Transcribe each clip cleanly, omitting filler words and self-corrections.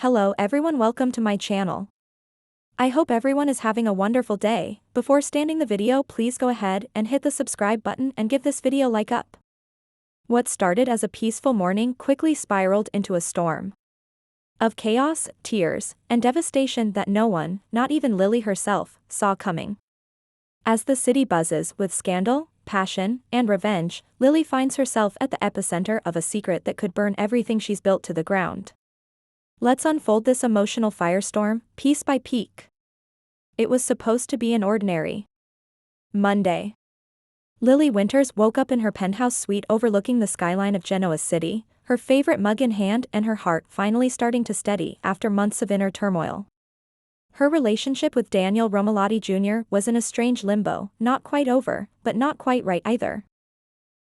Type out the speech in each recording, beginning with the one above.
Hello everyone, welcome to my channel. I hope everyone is having a wonderful day. Before starting the video, please go ahead and hit the subscribe button and give this video a like up. What started as a peaceful morning quickly spiraled into a storm of chaos, tears, and devastation that no one, not even Lily herself, saw coming. As the city buzzes with scandal, passion, and revenge, Lily finds herself at the epicenter of a secret that could burn everything she's built to the ground. Let's unfold this emotional firestorm, piece by piece. It was supposed to be an ordinary Monday. Lily Winters woke up in her penthouse suite overlooking the skyline of Genoa City, her favorite mug in hand and her heart finally starting to steady after months of inner turmoil. Her relationship with Daniel Romalotti Jr. was in a strange limbo, not quite over, but not quite right either.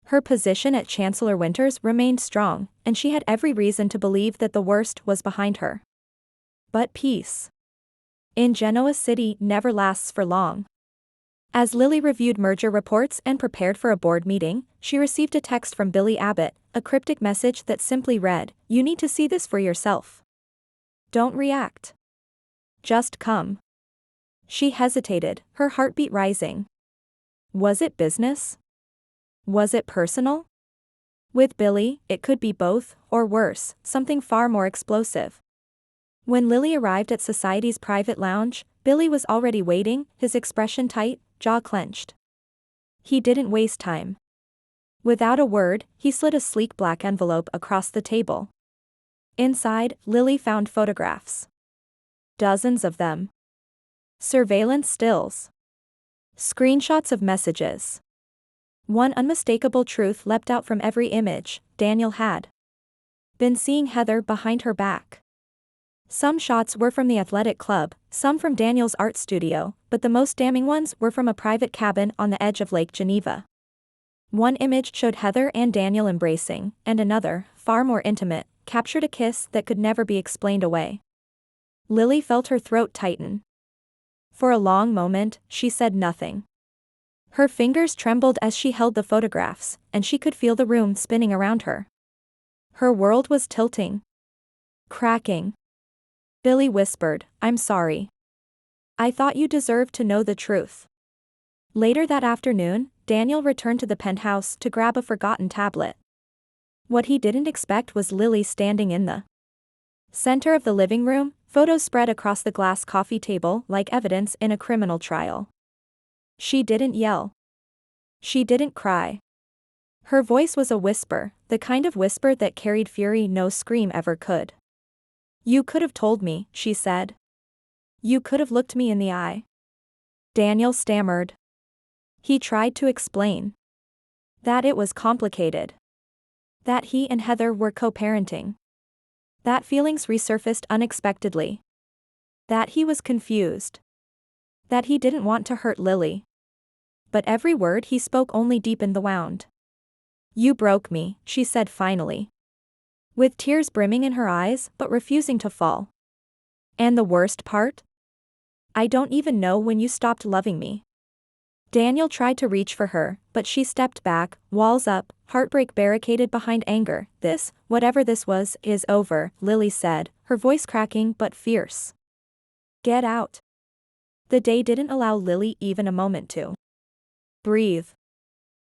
Her position at Chancellor Winters remained strong, and she had every reason to believe that the worst was behind her. But peace in Genoa City never lasts for long. As Lily reviewed merger reports and prepared for a board meeting, she received a text from Billy Abbott, a cryptic message that simply read, "You need to see this for yourself. Don't react. Just come." She hesitated, her heartbeat rising. Was it business? Was it personal? With Billy, it could be both, or worse, something far more explosive. When Lily arrived at Society's private lounge, Billy was already waiting, his expression tight, jaw clenched. He didn't waste time. Without a word, he slid a sleek black envelope across the table. Inside, Lily found photographs. Dozens of them. Surveillance stills. Screenshots of messages. One unmistakable truth leapt out from every image: Daniel had been seeing Heather behind her back. Some shots were from the athletic club, some from Daniel's art studio, but the most damning ones were from a private cabin on the edge of Lake Geneva. One image showed Heather and Daniel embracing, and another, far more intimate, captured a kiss that could never be explained away. Lily felt her throat tighten. For a long moment, she said nothing. Her fingers trembled as she held the photographs, and she could feel the room spinning around her. Her world was tilting. Cracking. Billy whispered, "I'm sorry. I thought you deserved to know the truth." Later that afternoon, Daniel returned to the penthouse to grab a forgotten tablet. What he didn't expect was Lily standing in the center of the living room, photos spread across the glass coffee table like evidence in a criminal trial. She didn't yell. She didn't cry. Her voice was a whisper, the kind of whisper that carried fury no scream ever could. "You could have told me," she said. "You could have looked me in the eye." Daniel stammered. He tried to explain that it was complicated. That he and Heather were co-parenting. That feelings resurfaced unexpectedly. That he was confused. That he didn't want to hurt Lily. But every word he spoke only deepened the wound. "You broke me," she said finally. With tears brimming in her eyes but refusing to fall. "And the worst part? I don't even know when you stopped loving me." Daniel tried to reach for her, but she stepped back, walls up, heartbreak barricaded behind anger. "This, whatever this was, is over," Lily said, her voice cracking but fierce. "Get out." The day didn't allow Lily even a moment to breathe.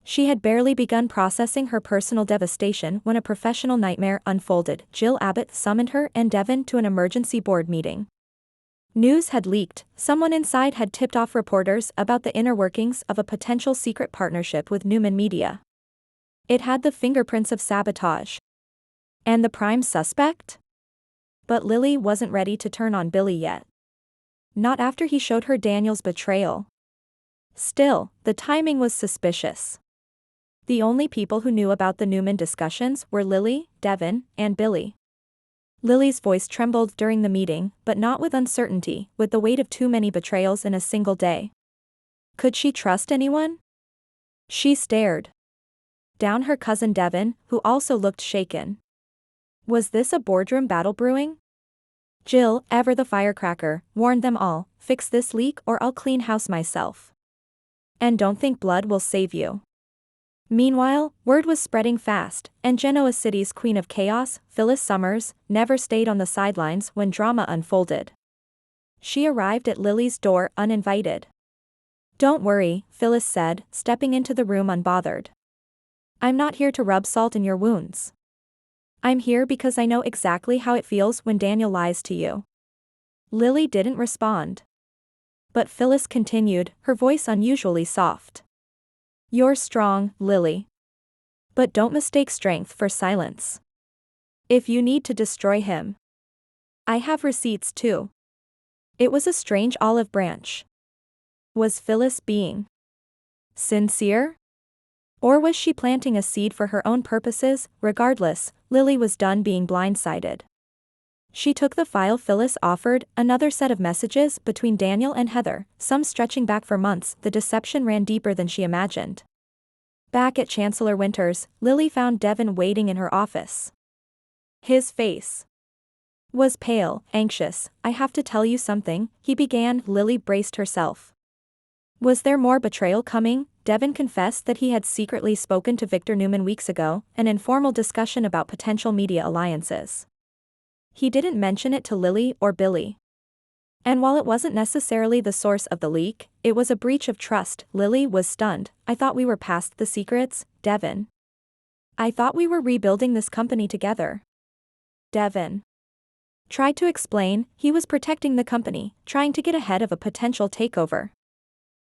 She had barely begun processing her personal devastation when a professional nightmare unfolded. Jill Abbott summoned her and Devin to an emergency board meeting. News had leaked, someone inside had tipped off reporters about the inner workings of a potential secret partnership with Newman Media. It had the fingerprints of sabotage. And the prime suspect? But Lily wasn't ready to turn on Billy yet. Not after he showed her Daniel's betrayal. Still, the timing was suspicious. The only people who knew about the Newman discussions were Lily, Devin, and Billy. Lily's voice trembled during the meeting, but not with uncertainty, with the weight of too many betrayals in a single day. Could she trust anyone? She stared down her cousin Devin, who also looked shaken. Was this a boardroom battle brewing? Jill, ever the firecracker, warned them all, "Fix this leak or I'll clean house myself. And don't think blood will save you." Meanwhile, word was spreading fast, and Genoa City's queen of chaos, Phyllis Summers, never stayed on the sidelines when drama unfolded. She arrived at Lily's door uninvited. "Don't worry," Phyllis said, stepping into the room unbothered. "I'm not here to rub salt in your wounds. I'm here because I know exactly how it feels when Daniel lies to you." Lily didn't respond. But Phyllis continued, her voice unusually soft. "You're strong, Lily. But don't mistake strength for silence. If you need to destroy him, I have receipts too." It was a strange olive branch. Was Phyllis being sincere? Or was she planting a seed for her own purposes? Regardless, Lily was done being blindsided. She took the file Phyllis offered, another set of messages between Daniel and Heather, some stretching back for months. The deception ran deeper than she imagined. Back at Chancellor Winters, Lily found Devin waiting in her office. His face was pale, anxious. "I have to tell you something," he began. Lily braced herself. Was there more betrayal coming? Devin confessed that he had secretly spoken to Victor Newman weeks ago, an informal discussion about potential media alliances. He didn't mention it to Lily or Billy. And while it wasn't necessarily the source of the leak, it was a breach of trust. Lily was stunned. "I thought we were past the secrets, Devin. I thought we were rebuilding this company together." Devin tried to explain. He was protecting the company, trying to get ahead of a potential takeover.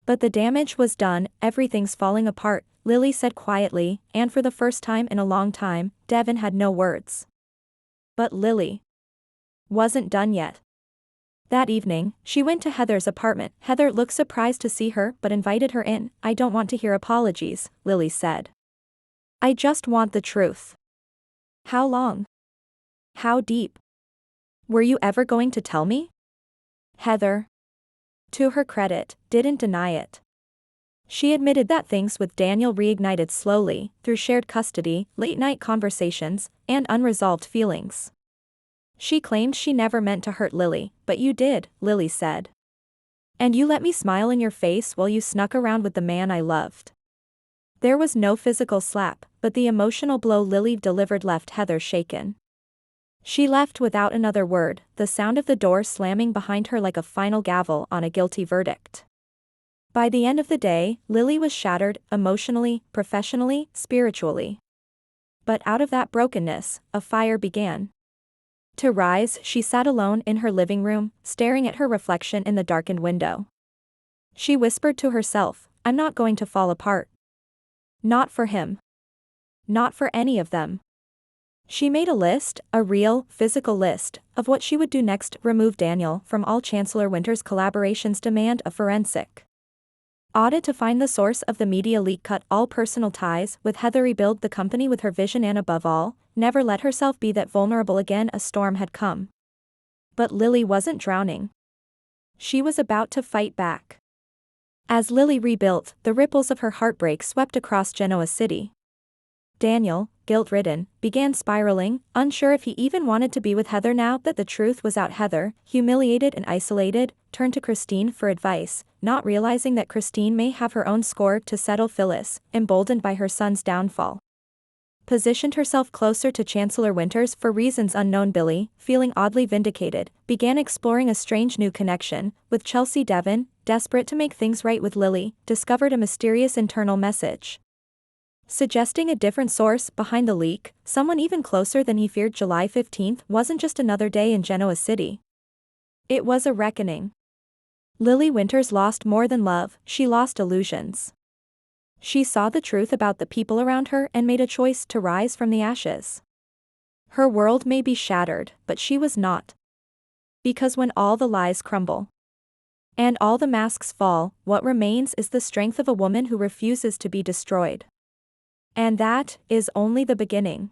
"But the damage was done, everything's falling apart," Lily said quietly, and for the first time in a long time, Devin had no words. But Lily wasn't done yet. That evening, she went to Heather's apartment. Heather looked surprised to see her but invited her in. "I don't want to hear apologies," Lily said. "I just want the truth." "How long? How deep? Were you ever going to tell me?" Heather, to her credit, didn't deny it. She admitted that things with Daniel reignited slowly, through shared custody, late-night conversations, and unresolved feelings. She claimed she never meant to hurt Lily, "But you did," Lily said. "And you let me smile in your face while you snuck around with the man I loved." There was no physical slap, but the emotional blow Lily delivered left Heather shaken. She left without another word, the sound of the door slamming behind her like a final gavel on a guilty verdict. By the end of the day, Lily was shattered, emotionally, professionally, spiritually. But out of that brokenness, a fire began to rise. She sat alone in her living room, staring at her reflection in the darkened window. She whispered to herself, "I'm not going to fall apart. Not for him. Not for any of them." She made a list, a real, physical list, of what she would do next: remove Daniel from all Chancellor Winters collaborations, demand a forensic audit to find the source of the media leak, cut all personal ties with Heather, rebuild the company with her vision, and above all, never let herself be that vulnerable again. A storm had come. But Lily wasn't drowning. She was about to fight back. As Lily rebuilt, the ripples of her heartbreak swept across Genoa City. Daniel, guilt-ridden, began spiraling, unsure if he even wanted to be with Heather now that the truth was out. Heather, humiliated and isolated, turned to Christine for advice, not realizing that Christine may have her own score to settle. Phyllis, emboldened by her son's downfall, positioned herself closer to Chancellor Winters for reasons unknown. Billy, feeling oddly vindicated, began exploring a strange new connection with Chelsea. Devin, desperate to make things right with Lily, discovered a mysterious internal message suggesting a different source behind the leak, someone even closer than he feared. July 15th wasn't just another day in Genoa City. It was a reckoning. Lily Winters lost more than love, she lost illusions. She saw the truth about the people around her and made a choice to rise from the ashes. Her world may be shattered, but she was not. Because when all the lies crumble and all the masks fall, what remains is the strength of a woman who refuses to be destroyed. And that is only the beginning.